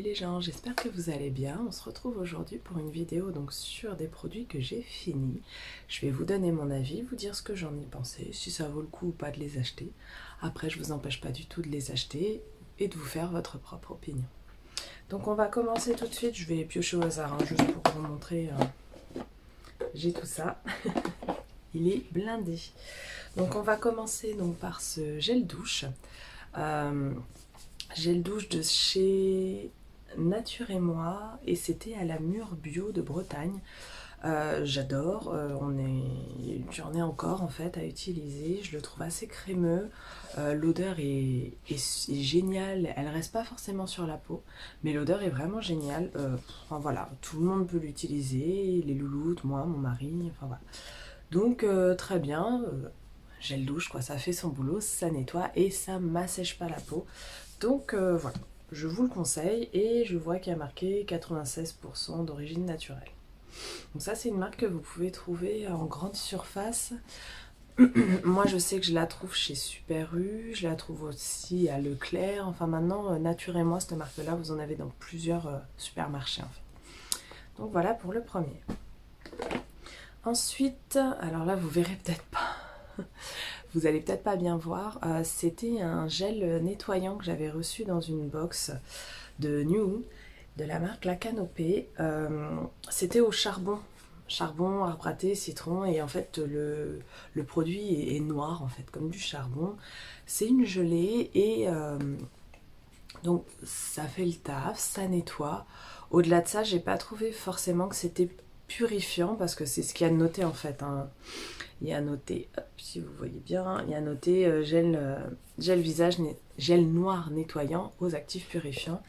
les gens, j'espère que vous allez bien. On se retrouve aujourd'hui pour une vidéo donc sur des produits que j'ai finis. Je vais vous donner mon avis, vous dire ce que j'en ai pensé, si ça vaut le coup ou pas de les acheter. Après, je vous empêche pas du tout de les acheter et de vous faire votre propre opinion. Donc on va commencer tout de suite, je vais piocher au hasard, hein, juste pour vous montrer. J'ai tout ça. Il est blindé. Donc on va commencer donc par ce gel douche. Gel douche de chez Nature et Moi et c'était à la Mûre Bio de Bretagne. J'adore, j'en ai encore en fait à utiliser, je le trouve assez crémeux, l'odeur est géniale, elle reste pas forcément sur la peau, mais l'odeur est vraiment géniale, enfin voilà, tout le monde peut l'utiliser, les louloutes, moi, mon mari, enfin voilà. Donc très bien, gel douche quoi, ça fait son boulot, ça nettoie et ça m'assèche pas la peau. Donc voilà, je vous le conseille et je vois qu'il y a marqué 96% d'origine naturelle. Donc ça c'est une marque que vous pouvez trouver en grande surface. Moi je sais que je la trouve chez Super U, je la trouve aussi à Leclerc. Enfin maintenant Nature et Moi, cette marque là vous en avez dans plusieurs supermarchés en fait. Donc voilà pour le premier. Ensuite, alors là vous verrez peut-être pas. Vous allez peut-être pas bien voir, c'était un gel nettoyant que j'avais reçu dans une box de New, de la marque La Canopée. C'était au charbon, arbre à thé, citron, et en fait le produit est noir en fait, comme du charbon. C'est une gelée et donc ça fait le taf, ça nettoie. Au-delà de ça, j'ai pas trouvé forcément que c'était purifiant parce que c'est ce qu'il y a de noté en fait, hein. Il y a noté, hop, si vous voyez bien, il y a noté gel visage, gel noir nettoyant aux actifs purifiants.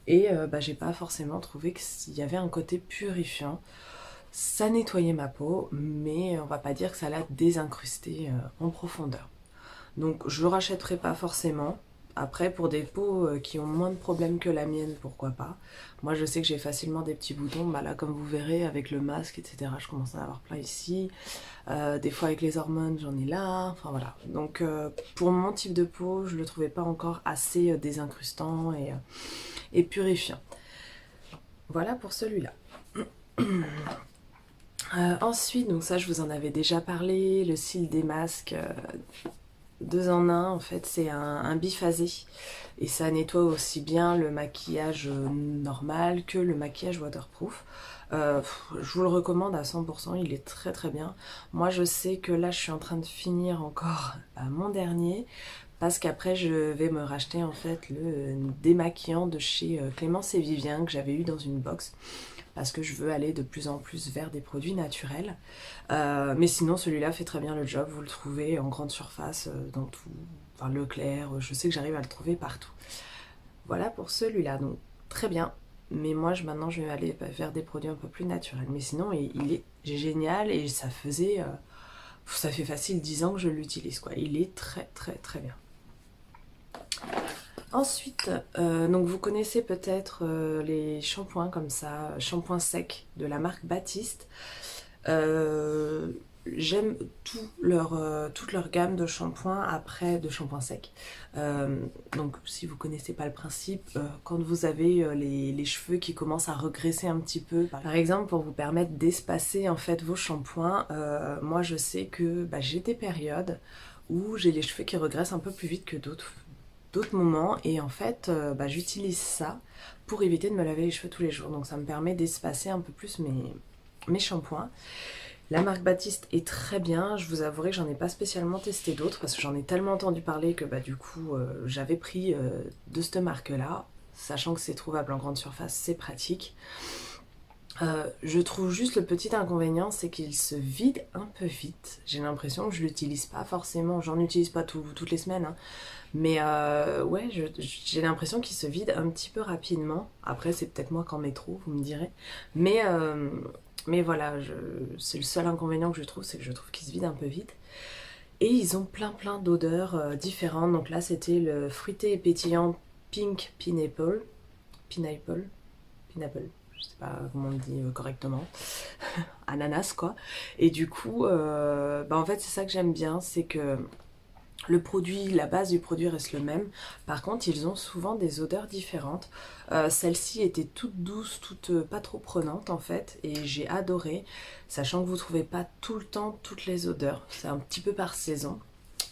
Et j'ai pas forcément trouvé qu'il y avait un côté purifiant. Ça nettoyait ma peau, mais on va pas dire que ça l'a désincrusté en profondeur. Donc je le rachèterai pas forcément. Après, pour des peaux qui ont moins de problèmes que la mienne, pourquoi pas. Moi, je sais que j'ai facilement des petits boutons. Bah là, comme vous verrez, avec le masque, etc., je commence à en avoir plein ici. Des fois, avec les hormones, j'en ai là. Enfin, voilà. Donc, pour mon type de peau, je le trouvais pas encore assez désincrustant et purifiant. Voilà pour celui-là. Ensuite, donc ça, je vous en avais déjà parlé, le cil des masques... 2 en 1, en fait, c'est un biphasé et ça nettoie aussi bien le maquillage normal que le maquillage waterproof. Je vous le recommande à 100%, il est très très bien. Moi je sais que là je suis en train de finir encore mon dernier parce qu'après je vais me racheter en fait le démaquillant de chez Clémence et Vivien que j'avais eu dans une box parce que je veux aller de plus en plus vers des produits naturels. Mais sinon, celui-là fait très bien le job. Vous le trouvez en grande surface, dans tout, enfin Leclerc, je sais que j'arrive à le trouver partout. Voilà pour celui-là, donc très bien. Mais moi, maintenant, je vais aller vers des produits un peu plus naturels. Mais sinon, il est génial et ça fait facile 10 ans que je l'utilise, quoi. Il est très très très bien. Ensuite, donc vous connaissez peut-être les shampoings comme ça, shampoings secs de la marque Baptiste. J'aime toute leur gamme de shampoings de shampoings secs. Donc si vous connaissez pas le principe, quand vous avez les cheveux qui commencent à regresser un petit peu, par exemple pour vous permettre d'espacer en fait vos shampoings, moi je sais que j'ai des périodes où j'ai les cheveux qui regressent un peu plus vite que d'autres moments et en fait j'utilise ça pour éviter de me laver les cheveux tous les jours, donc ça me permet d'espacer un peu plus mes shampoings. La marque Baptiste est très bien, je vous avouerai que j'en ai pas spécialement testé d'autres parce que j'en ai tellement entendu parler que du coup j'avais pris de cette marque là, sachant que c'est trouvable en grande surface, c'est pratique. Je trouve juste le petit inconvénient, c'est qu'il se vide un peu vite. J'ai l'impression que je l'utilise pas forcément, j'en utilise pas toutes les semaines, hein. Mais ouais, j'ai l'impression qu'il se vide un petit peu rapidement. Après, c'est peut-être moi qui en mets trop, vous me direz. Mais voilà, c'est le seul inconvénient que je trouve, c'est que je trouve qu'il se vide un peu vite. Et ils ont plein d'odeurs différentes. Donc là, c'était le fruité et pétillant Pink Pineapple. Pineapple. Je sais pas comment on le dit correctement. Ananas, quoi. Et du coup, en fait, c'est ça que j'aime bien, c'est que Le produit, la base du produit reste le même. Par contre, ils ont souvent des odeurs différentes. Celle-ci était toute douce, toute pas trop prenante en fait, et j'ai adoré, sachant que vous ne trouvez pas tout le temps toutes les odeurs. C'est un petit peu par saison.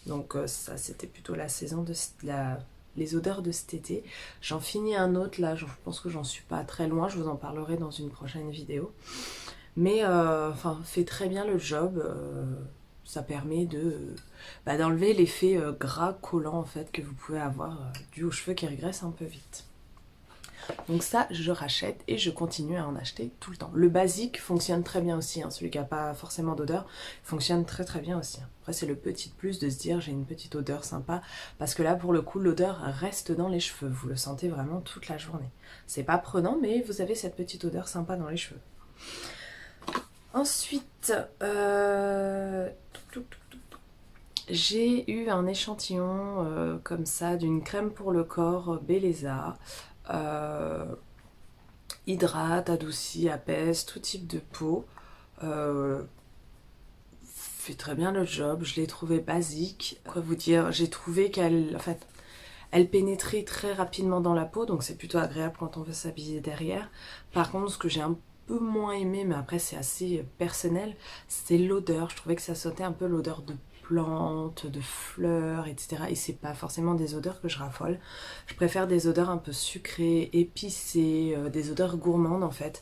Donc ça, c'était plutôt la saison de les odeurs de cet été. J'en finis un autre là, je pense que j'en suis pas très loin. Je vous en parlerai dans une prochaine vidéo. Mais enfin, fait très bien le job. Ça permet d'enlever l'effet gras collant en fait que vous pouvez avoir dû aux cheveux qui régressent un peu vite. Donc ça, je rachète et je continue à en acheter tout le temps. Le basique fonctionne très bien aussi, hein, celui qui n'a pas forcément d'odeur fonctionne très très bien aussi. Après c'est le petit plus de se dire j'ai une petite odeur sympa, parce que là pour le coup l'odeur reste dans les cheveux, vous le sentez vraiment toute la journée. C'est pas prenant mais vous avez cette petite odeur sympa dans les cheveux. Ensuite, j'ai eu un échantillon comme ça d'une crème pour le corps Belleza. Hydrate, adoucit, apaise, tout type de peau. Fait très bien le job, je l'ai trouvé basique. Quoi vous dire, j'ai trouvé qu'elle, en fait, elle pénétrait très rapidement dans la peau, donc c'est plutôt agréable quand on veut s'habiller derrière. Par contre, ce que j'ai un peu moins aimé, mais après c'est assez personnel, c'est l'odeur. Je trouvais que ça sautait un peu l'odeur de plantes, de fleurs, etc. Et c'est pas forcément des odeurs que je raffole. Je préfère des odeurs un peu sucrées, épicées, des odeurs gourmandes en fait.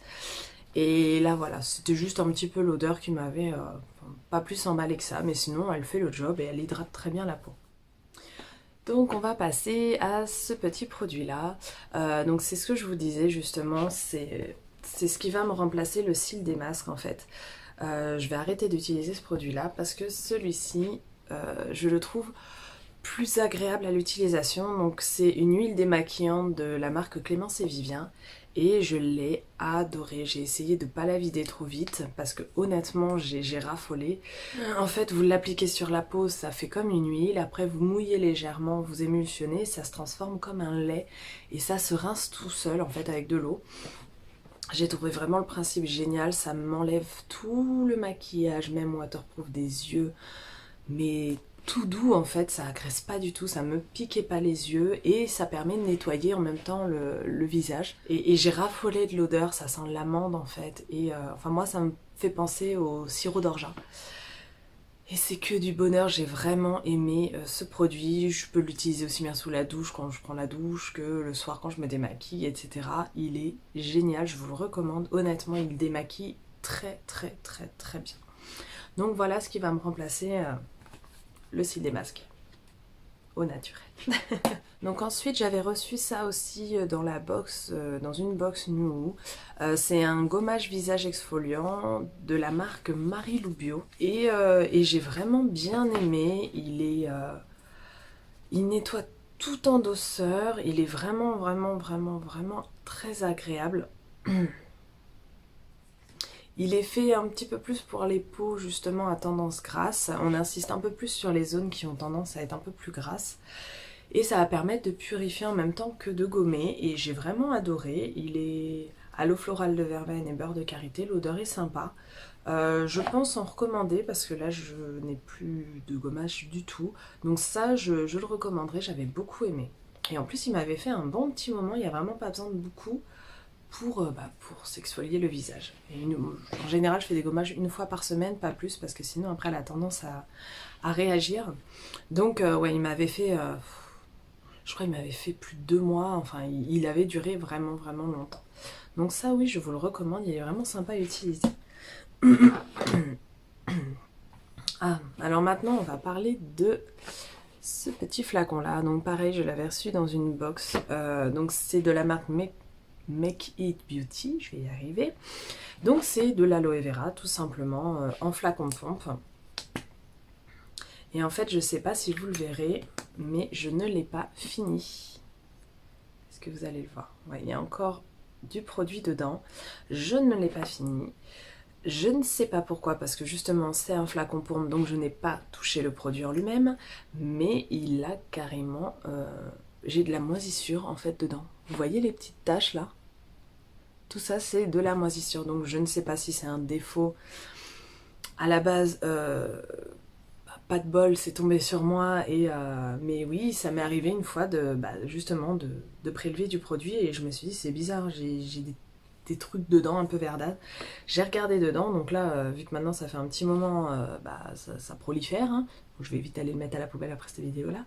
Et là voilà, c'était juste un petit peu l'odeur qui m'avait pas plus emballé que ça, mais sinon elle fait le job et elle hydrate très bien la peau. Donc on va passer à ce petit produit là. Donc c'est ce que je vous disais justement, c'est ce qui va me remplacer le cil des masques en fait. Je vais arrêter d'utiliser ce produit là parce que celui-ci je le trouve plus agréable à l'utilisation. Donc c'est une huile démaquillante de la marque Clémence et Vivien et je l'ai adorée. J'ai essayé de ne pas la vider trop vite parce que honnêtement j'ai raffolé. En fait vous l'appliquez sur la peau, ça fait comme une huile, après vous mouillez légèrement, vous émulsionnez, ça se transforme comme un lait et ça se rince tout seul en fait avec de l'eau. J'ai trouvé vraiment le principe génial, ça m'enlève tout le maquillage, même waterproof des yeux, mais tout doux en fait, ça agresse pas du tout, ça me piquait pas les yeux et ça permet de nettoyer en même temps le visage. Et j'ai raffolé de l'odeur, ça sent l'amande en fait, et enfin moi ça me fait penser au sirop d'orgeat. Et c'est que du bonheur, j'ai vraiment aimé ce produit. Je peux l'utiliser aussi bien sous la douche quand je prends la douche que le soir quand je me démaquille, etc. Il est génial, je vous le recommande. Honnêtement, il démaquille très très très très bien. Donc voilà ce qui va me remplacer le cil des masques au naturel. Donc ensuite j'avais reçu ça aussi dans la box, dans une box New. C'est un gommage visage exfoliant de la marque Marilou Bio et j'ai vraiment bien aimé. Il nettoie tout en douceur, il est vraiment vraiment vraiment vraiment très agréable. Il est fait un petit peu plus pour les peaux justement à tendance grasse. On insiste un peu plus sur les zones qui ont tendance à être un peu plus grasses. Et ça va permettre de purifier en même temps que de gommer. Et j'ai vraiment adoré. Il est à l'eau florale de verveine et beurre de karité. L'odeur est sympa. Je pense en recommander parce que là je n'ai plus de gommage du tout. Donc ça je le recommanderais, j'avais beaucoup aimé. Et en plus il m'avait fait un bon petit moment, il n'y a vraiment pas besoin de beaucoup pour s'exfolier le visage. Et en général je fais des gommages une fois par semaine, pas plus, parce que sinon après elle a tendance à réagir. Donc ouais il m'avait fait... je crois qu'il m'avait fait plus de 2 mois, enfin il avait duré vraiment vraiment longtemps. Donc ça oui je vous le recommande, il est vraiment sympa à utiliser. Ah, alors maintenant on va parler de ce petit flacon là. Donc pareil je l'avais reçu dans une box, donc c'est de la marque Make It Beauty, je vais y arriver. Donc c'est de l'aloe vera tout simplement en flacon de pompe. Et en fait je sais pas si vous le verrez, mais je ne l'ai pas fini. Est-ce que vous allez le voir? Ouais, il y a encore du produit dedans. Je ne l'ai pas fini. Je ne sais pas pourquoi, parce que justement c'est un flacon pompe, donc je n'ai pas touché le produit en lui-même, mais il a carrément... j'ai de la moisissure en fait dedans. Vous voyez les petites taches là? Tout ça c'est de la moisissure, donc je ne sais pas si c'est un défaut à la base pas de bol, c'est tombé sur moi. Mais oui, ça m'est arrivé une fois justement de prélever du produit et je me suis dit c'est bizarre, j'ai des trucs dedans un peu verdâtres. J'ai regardé dedans, donc là, vu que maintenant ça fait un petit moment, ça prolifère. Hein. Donc je vais vite aller le mettre à la poubelle après cette vidéo-là.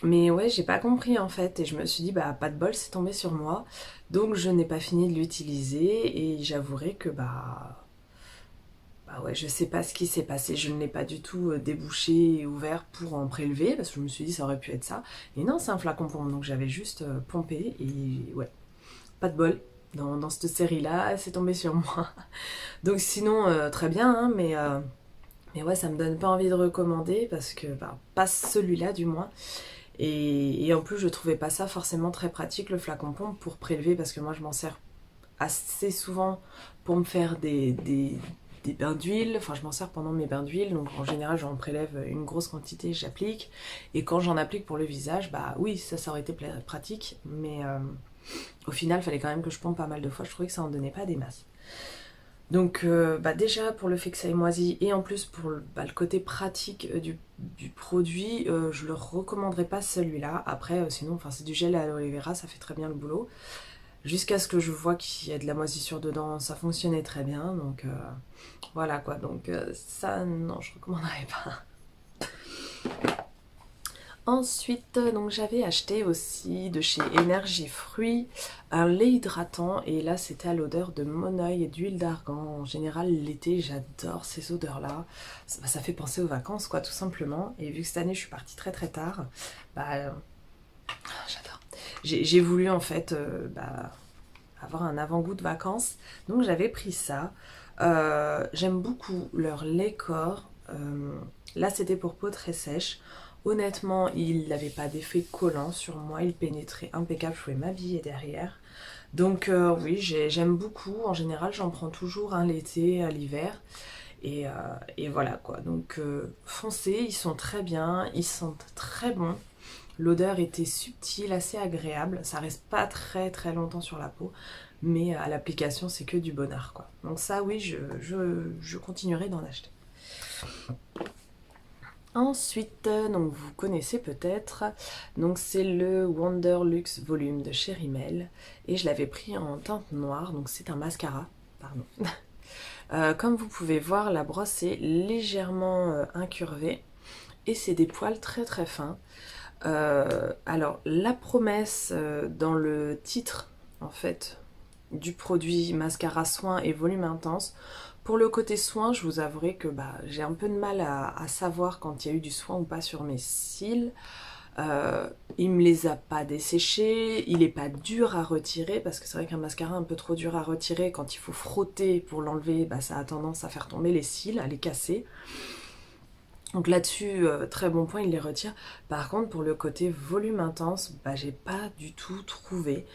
Mais ouais, j'ai pas compris en fait et je me suis dit bah pas de bol, c'est tombé sur moi. Donc je n'ai pas fini de l'utiliser et j'avouerai que bah ouais, je sais pas ce qui s'est passé, je ne l'ai pas du tout débouché et ouvert pour en prélever parce que je me suis dit ça aurait pu être ça. Et non, c'est un flacon pompe, donc j'avais juste pompé et ouais, pas de bol. Dans cette série-là, c'est tombé sur moi. Donc sinon, très bien, hein, mais ouais, ça me donne pas envie de recommander parce que, bah, pas celui-là du moins. Et en plus, je trouvais pas ça forcément très pratique, le flacon pompe, pour prélever parce que moi, je m'en sers assez souvent pour me faire des bains d'huile. Enfin, je m'en sers pendant mes bains d'huile, donc en général, j'en prélève une grosse quantité, j'applique. Et quand j'en applique pour le visage, bah oui, ça aurait été pratique, mais au final, il fallait quand même que je pompe pas mal de fois. Je trouvais que ça en donnait pas des masses. Donc déjà pour le fait que ça ait moisi et en plus pour le côté pratique du produit, je le recommanderais pas celui-là. Après sinon c'est du gel à aloe vera, ça fait très bien le boulot. Jusqu'à ce que je vois qu'il y a de la moisissure dedans, ça fonctionnait très bien. Donc voilà quoi, donc ça non je recommanderais pas. Ensuite, donc j'avais acheté aussi de chez Énergie Fruits un lait hydratant et là c'était à l'odeur de monoeil et d'huile d'argan. En général l'été j'adore ces odeurs-là, ça fait penser aux vacances quoi tout simplement. Et vu que cette année je suis partie très très tard, j'adore. J'ai voulu en fait avoir un avant-goût de vacances, donc j'avais pris ça. J'aime beaucoup leur lait corps. Là c'était pour peau très sèche. Honnêtement, il n'avait pas d'effet collant sur moi, il pénétrait impeccable, je pouvais m'habiller derrière. Donc oui, j'aime beaucoup. En général, j'en prends toujours un l'été, à l'hiver. Et voilà quoi. Donc foncez, ils sont très bien, ils sentent très bon. L'odeur était subtile, assez agréable. Ça reste pas très très longtemps sur la peau, mais à l'application, c'est que du bonheur quoi. Donc ça, oui, je continuerai d'en acheter. Ensuite, donc vous connaissez peut-être, donc c'est le Wonder Luxe Volume de chez Rimmel et je l'avais pris en teinte noire, donc c'est un mascara, pardon. Comme vous pouvez voir, la brosse est légèrement incurvée et c'est des poils très très fins. Alors la promesse dans le titre en fait du produit mascara soin et volume intense. Pour le côté soin, je vous avouerai que j'ai un peu de mal à savoir quand il y a eu du soin ou pas sur mes cils. Il me les a pas desséchés, il est pas dur à retirer parce que c'est vrai qu'un mascara un peu trop dur à retirer, quand il faut frotter pour l'enlever, ça a tendance à faire tomber les cils, à les casser. Donc là-dessus, très bon point, il les retire. Par contre, pour le côté volume intense, j'ai pas du tout trouvé.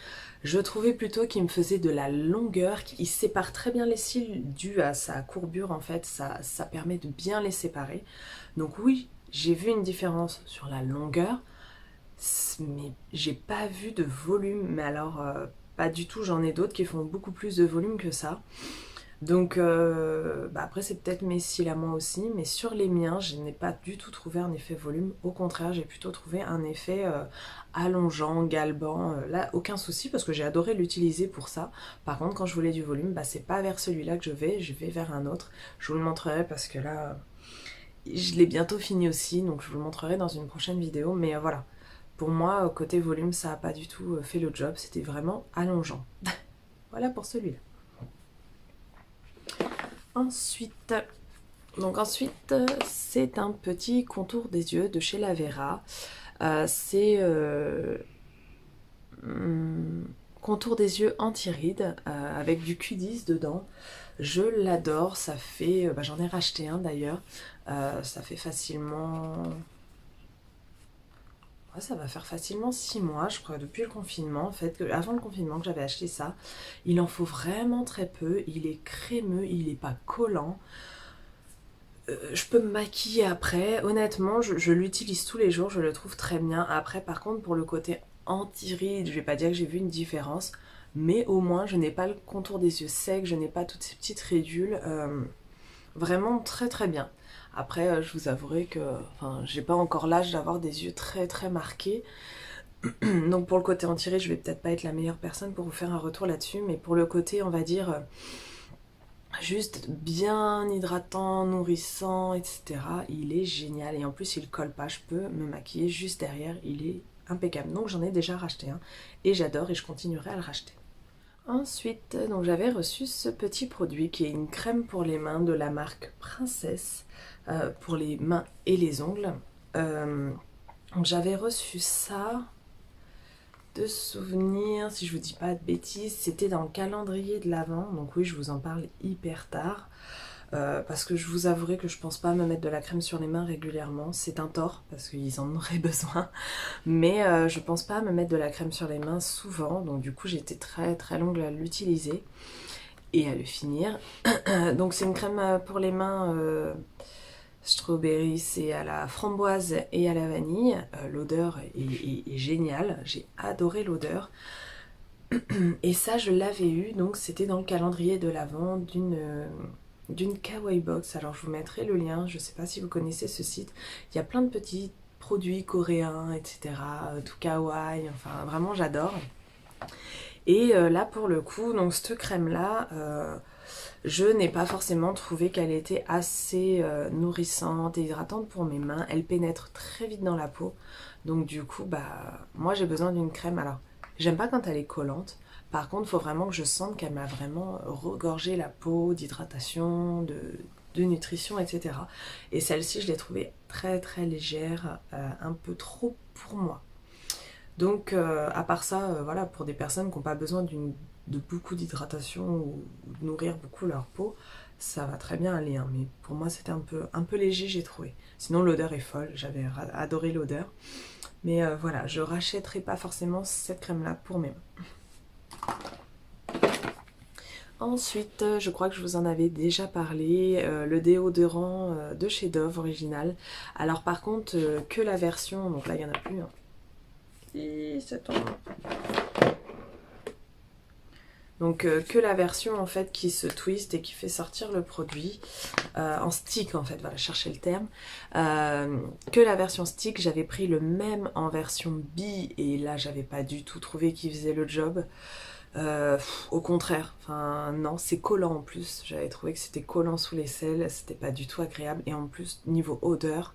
Je trouvais plutôt qu'il me faisait de la longueur, il sépare très bien les cils dû à sa courbure en fait, ça permet de bien les séparer. Donc oui, j'ai vu une différence sur la longueur, mais j'ai pas vu de volume. Mais alors, pas du tout, j'en ai d'autres qui font beaucoup plus de volume que ça. Donc après c'est peut-être mes cils à moi aussi, mais sur les miens je n'ai pas du tout trouvé un effet volume. Au contraire, j'ai plutôt trouvé un effet allongeant, galbant. Là aucun souci parce que j'ai adoré l'utiliser pour ça. Par contre quand je voulais du volume, c'est pas vers celui-là que je vais vers un autre. Je vous le montrerai parce que là je l'ai bientôt fini aussi, donc je vous le montrerai dans une prochaine vidéo. Mais voilà, pour moi côté volume ça a pas du tout fait le job, c'était vraiment allongeant. Voilà pour celui-là. Ensuite, c'est un petit contour des yeux de chez Lavera. C'est contour des yeux anti-rides avec du Q10 dedans. Je l'adore, ça fait... j'en ai racheté un d'ailleurs. Ça fait facilement... Ouais, ça va faire facilement 6 mois, je crois, depuis le confinement. En fait, avant le confinement que j'avais acheté ça. Il en faut vraiment très peu. Il est crémeux, il n'est pas collant. Je peux me maquiller après. Honnêtement, je l'utilise tous les jours, je le trouve très bien. Après, par contre, pour le côté anti-rides, je vais pas dire que j'ai vu une différence. Mais au moins, je n'ai pas le contour des yeux secs, je n'ai pas toutes ces petites ridules. Vraiment très très bien. Après, je vous avouerai que enfin, j'ai pas encore l'âge d'avoir des yeux très très marqués. Donc pour le côté anti-rides, je vais peut-être pas être la meilleure personne pour vous faire un retour là-dessus, mais pour le côté, on va dire, juste bien hydratant, nourrissant, etc. Il est génial et en plus il colle pas, je peux me maquiller juste derrière, il est impeccable. Donc j'en ai déjà racheté un et j'adore et je continuerai à le racheter. Ensuite, donc j'avais reçu ce petit produit qui est une crème pour les mains de la marque Princesse pour les mains et les ongles. Donc j'avais reçu ça de souvenir, si je vous dis pas de bêtises, c'était dans le calendrier de l'Avent, donc oui je vous en parle hyper tard. Parce que je vous avouerai que je pense pas me mettre de la crème sur les mains régulièrement, c'est un tort parce qu'ils en auraient besoin, mais je pense pas me mettre de la crème sur les mains souvent, donc du coup j'ai été très très longue à l'utiliser et à le finir. Donc c'est une crème pour les mains strawberry, c'est à la framboise et à la vanille. L'odeur est géniale, j'ai adoré l'odeur. Et ça je l'avais eu, donc c'était dans le calendrier de l'Avent d'une Kawaii Box. Alors je vous mettrai le lien, je sais pas si vous connaissez ce site. Il y a plein de petits produits coréens, etc. Tout kawaii, enfin vraiment j'adore. Et là pour le coup, donc cette crème là, je n'ai pas forcément trouvé qu'elle était assez nourrissante et hydratante pour mes mains. Elle pénètre très vite dans la peau. Donc du coup, bah moi j'ai besoin d'une crème. Alors, j'aime pas quand elle est collante. Par contre, il faut vraiment que je sente qu'elle m'a vraiment regorgé la peau d'hydratation, de nutrition, etc. Et celle-ci, je l'ai trouvée très très légère, un peu trop pour moi. Donc, à part ça, voilà, pour des personnes qui n'ont pas besoin de beaucoup d'hydratation ou de nourrir beaucoup leur peau, ça va très bien aller, hein. Mais pour moi, c'était un peu léger, j'ai trouvé. Sinon, l'odeur est folle, j'avais adoré l'odeur. Mais voilà, je rachèterai pas forcément cette crème-là pour mes mains. Ensuite, je crois que je vous en avais déjà parlé, le déodorant de chez Dove original. Alors par contre, que la version, donc là il n'y en a plus, hein. Ça tombe. Donc que la version en fait qui se twist et qui fait sortir le produit en stick en fait, voilà, chercher le terme. Que la version stick, j'avais pris le même en version bi et là j'avais pas du tout trouvé qu'il faisait le job. Au contraire, enfin non, c'est collant en plus. J'avais trouvé que c'était collant sous les selles, c'était pas du tout agréable et en plus niveau odeur,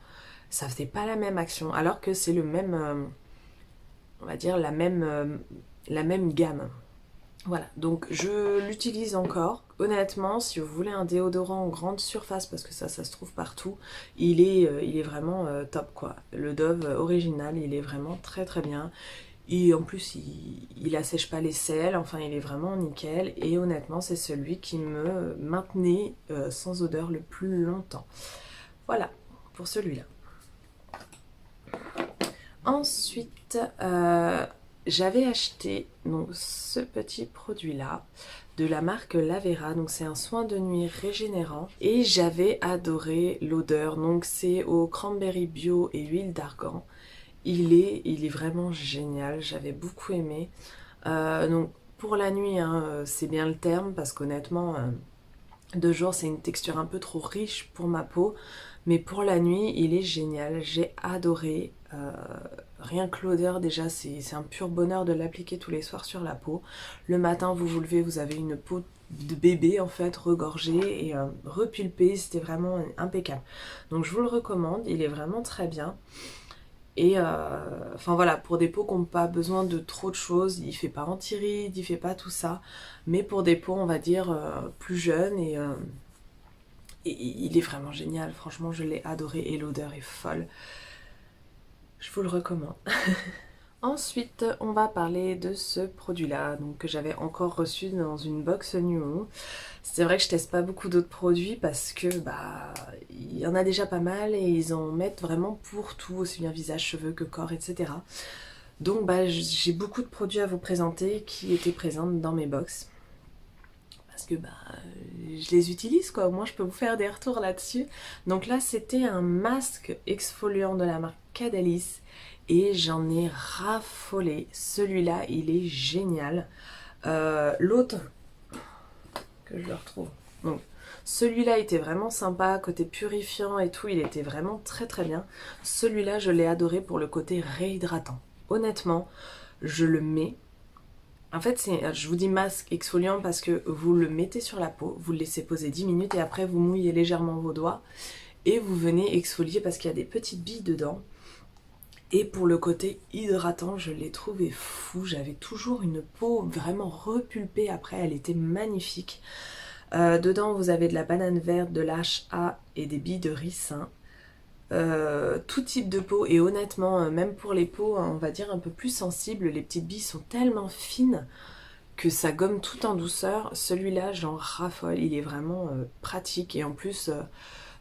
ça faisait pas la même action alors que c'est le même, on va dire la même gamme. Voilà, donc je l'utilise encore. Honnêtement, si vous voulez un déodorant en grande surface, parce que ça se trouve partout, il est vraiment top quoi. Le Dove original, il est vraiment très très bien. Et en plus, il assèche pas les selles, enfin il est vraiment nickel. Et honnêtement, c'est celui qui me maintenait sans odeur le plus longtemps. Voilà, pour celui-là. Ensuite, j'avais acheté donc, ce petit produit-là de la marque Lavera. Donc c'est un soin de nuit régénérant. Et j'avais adoré l'odeur. Donc c'est au cranberry bio et huile d'argan. Il est vraiment génial, j'avais beaucoup aimé. Donc pour la nuit, hein, c'est bien le terme parce qu'honnêtement, de jour c'est une texture un peu trop riche pour ma peau. Mais pour la nuit, il est génial, j'ai adoré. Rien que l'odeur déjà, c'est un pur bonheur de l'appliquer tous les soirs sur la peau. Le matin, vous vous levez, vous avez une peau de bébé en fait, regorgée et repulpée, c'était vraiment impeccable. Donc je vous le recommande, il est vraiment très bien. Et enfin voilà, pour des peaux qui n'ont pas besoin de trop de choses, il fait pas anti-rides, il fait pas tout ça. Mais pour des peaux, on va dire, plus jeunes et il est vraiment génial. Franchement, je l'ai adoré et l'odeur est folle. Je vous le recommande. Ensuite, on va parler de ce produit-là, donc que j'avais encore reçu dans une box Nuo. C'est vrai que je teste pas beaucoup d'autres produits parce que bah il y en a déjà pas mal et ils en mettent vraiment pour tout, aussi bien visage, cheveux que corps, etc. Donc bah j'ai beaucoup de produits à vous présenter qui étaient présents dans mes box. Parce que bah je les utilise quoi, au moins je peux vous faire des retours là-dessus. Donc là c'était un masque exfoliant de la marque Cadalis et j'en ai raffolé. Celui-là il est génial. L'autre que je le retrouve. Donc Celui-là était vraiment sympa, côté purifiant et tout, il était vraiment très très bien. Celui-là, je l'ai adoré pour le côté réhydratant. Honnêtement, je le mets. En fait, je vous dis masque exfoliant parce que vous le mettez sur la peau, vous le laissez poser 10 minutes et après vous mouillez légèrement vos doigts et vous venez exfolier parce qu'il y a des petites billes dedans. Et pour le côté hydratant, je l'ai trouvé fou. J'avais toujours une peau vraiment repulpée après, elle était magnifique. Dedans, vous avez de la banane verte, de l'HA et des billes de ricin. Tout type de peau et honnêtement, même pour les peaux, on va dire un peu plus sensibles, les petites billes sont tellement fines que ça gomme tout en douceur. Celui-là, j'en raffole, il est vraiment pratique et en plus,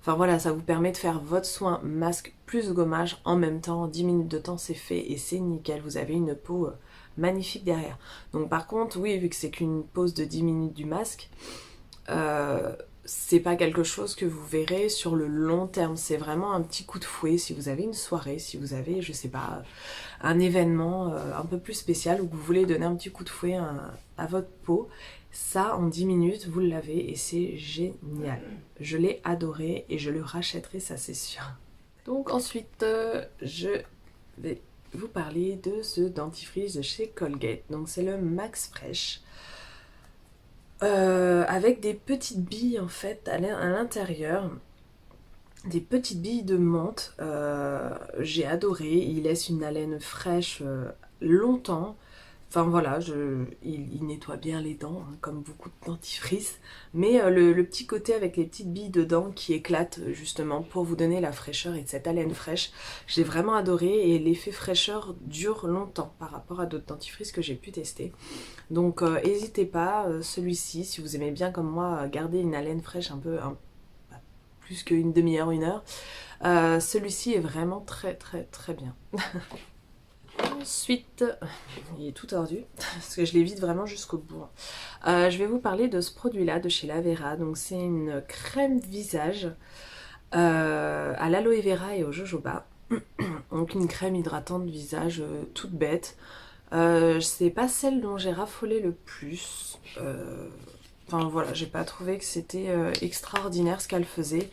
enfin voilà, ça vous permet de faire votre soin masque plus gommage en même temps. 10 minutes de temps, c'est fait et c'est nickel. Vous avez une peau magnifique derrière. Donc par contre, oui, vu que c'est qu'une pause de 10 minutes du masque, c'est pas quelque chose que vous verrez sur le long terme, c'est vraiment un petit coup de fouet si vous avez une soirée, si vous avez, je sais pas, un événement un peu plus spécial où vous voulez donner un petit coup de fouet à votre peau. Ça, en 10 minutes, vous l'avez et c'est génial. Je l'ai adoré et je le rachèterai, ça c'est sûr. Donc ensuite, je vais vous parler de ce dentifrice de chez Colgate. Donc c'est le Max Fresh. Avec des petites billes en fait à l'intérieur, des petites billes de menthe. J'ai adoré, il laisse une haleine fraîche longtemps. Enfin voilà, il nettoie bien les dents, hein, comme beaucoup de dentifrices. Mais le petit côté avec les petites billes dedans qui éclatent justement pour vous donner la fraîcheur et cette haleine fraîche, j'ai vraiment adoré et l'effet fraîcheur dure longtemps par rapport à d'autres dentifrices que j'ai pu tester. Donc n'hésitez pas, celui-ci, si vous aimez bien comme moi garder une haleine fraîche un peu plus qu'une demi-heure, une heure, celui-ci est vraiment très très très bien. Ensuite, il est tout tordu parce que je l'évite vraiment jusqu'au bout. Je vais vous parler de ce produit-là de chez Lavera. Donc c'est une crème visage à l'aloe vera et au jojoba. Donc une crème hydratante de visage toute bête. C'est pas celle dont j'ai raffolé le plus. Enfin voilà, j'ai pas trouvé que c'était extraordinaire ce qu'elle faisait.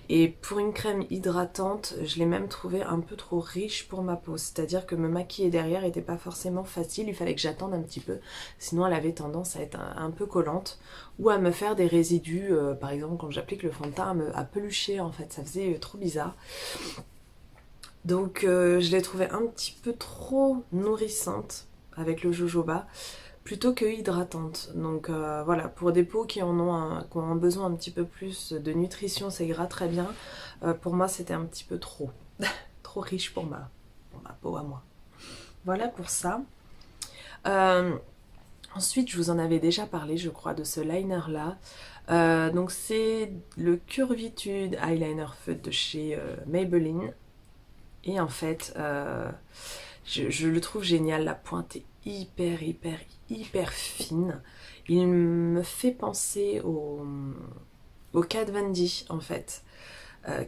Et pour une crème hydratante, je l'ai même trouvée un peu trop riche pour ma peau. C'est-à-dire que me maquiller derrière n'était pas forcément facile, il fallait que j'attende un petit peu. Sinon elle avait tendance à être un peu collante. Ou à me faire des résidus, par exemple quand j'applique le fond de teint, à pelucher en fait. Ça faisait trop bizarre. Donc je l'ai trouvée un petit peu trop nourrissante avec le jojoba plutôt que hydratante. Donc voilà, pour des peaux qui ont besoin un petit peu plus de nutrition, c'est gras très bien. Pour moi c'était un petit peu trop trop riche pour ma peau à moi. Voilà pour ça. Ensuite je vous en avais déjà parlé je crois de ce liner là. Donc c'est le Curvitude Eyeliner Feutre de chez Maybelline. Et en fait, je le trouve génial, la pointe est hyper fine. Il me fait penser au Kat Von D en fait,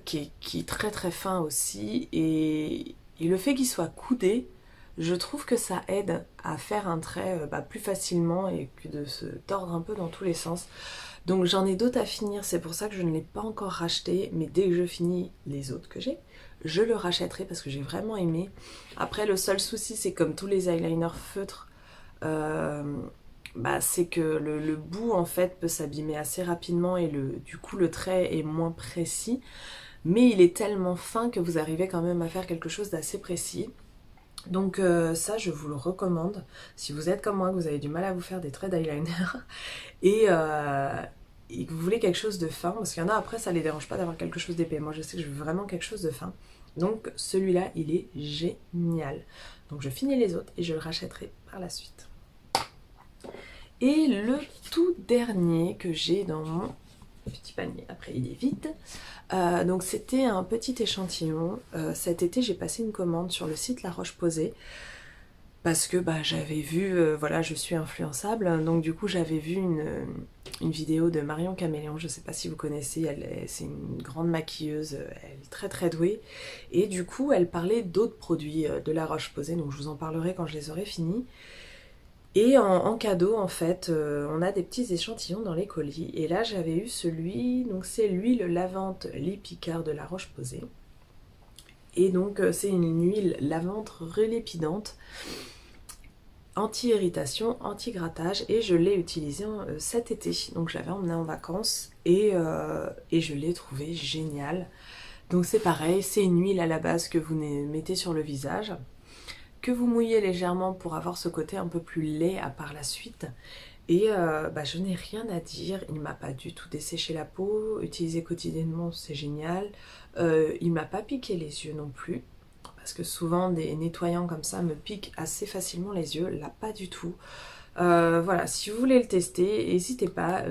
qui est très fin aussi. Et le fait qu'il soit coudé, je trouve que ça aide à faire un trait plus facilement et que de se tordre un peu dans tous les sens. Donc j'en ai d'autres à finir, c'est pour ça que je ne l'ai pas encore racheté, mais dès que je finis les autres que j'ai, je le rachèterai parce que j'ai vraiment aimé. Après le seul souci c'est comme tous les eyeliners feutres, c'est que le bout en fait peut s'abîmer assez rapidement et du coup le trait est moins précis. Mais il est tellement fin que vous arrivez quand même à faire quelque chose d'assez précis. Donc ça je vous le recommande si vous êtes comme moi, que vous avez du mal à vous faire des traits d'eyeliner et que vous voulez quelque chose de fin, parce qu'il y en a après ça les dérange pas d'avoir quelque chose d'épais. Moi je sais que je veux vraiment quelque chose de fin. Donc celui-là il est génial. Donc je finis les autres et je le rachèterai par la suite. Et le tout dernier que j'ai dans mon petit panier, après il est vide. Donc c'était un petit échantillon. Cet été j'ai passé une commande sur le site La Roche-Posay parce que j'avais vu, voilà, je suis influençable, donc du coup j'avais vu une vidéo de Marion Caméléon, je sais pas si vous connaissez, c'est une grande maquilleuse, elle est très douée, et du coup elle parlait d'autres produits de La Roche-Posay, donc je vous en parlerai quand je les aurai finis. Et en cadeau, en fait, on a des petits échantillons dans les colis. Et là, j'avais eu celui, donc c'est l'huile lavante Lee Picard de La Roche-Posay. Et donc, c'est une huile lavante relépidante, anti-irritation, anti-grattage. Et je l'ai utilisée cet été. Donc, je l'avais emmenée en vacances et je l'ai trouvée géniale. Donc, c'est pareil, c'est une huile à la base que vous mettez sur le visage, que vous mouillez légèrement pour avoir ce côté un peu plus laid à par la suite. Et je n'ai rien à dire, il m'a pas du tout desséché la peau, utilisé quotidiennement c'est génial. Il m'a pas piqué les yeux non plus, parce que souvent des nettoyants comme ça me piquent assez facilement les yeux, là pas du tout. Voilà, si vous voulez le tester, n'hésitez pas,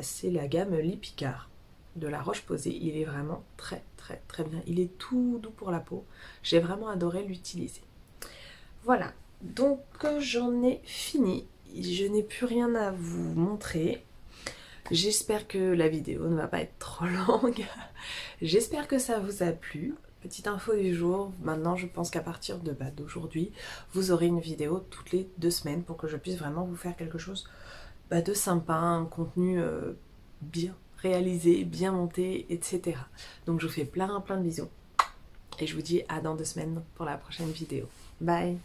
c'est la gamme Lee Picard de La Roche-Posay, il est vraiment très très très bien, il est tout doux pour la peau, j'ai vraiment adoré l'utiliser. Voilà, donc j'en ai fini. Je n'ai plus rien à vous montrer. J'espère que la vidéo ne va pas être trop longue. J'espère que ça vous a plu. Petite info du jour, maintenant je pense qu'à partir d'aujourd'hui, vous aurez une vidéo toutes les 2 semaines pour que je puisse vraiment vous faire quelque chose de sympa, un contenu bien réalisé, bien monté, etc. Donc je vous fais plein de bisous et je vous dis à dans 2 semaines pour la prochaine vidéo. Bye!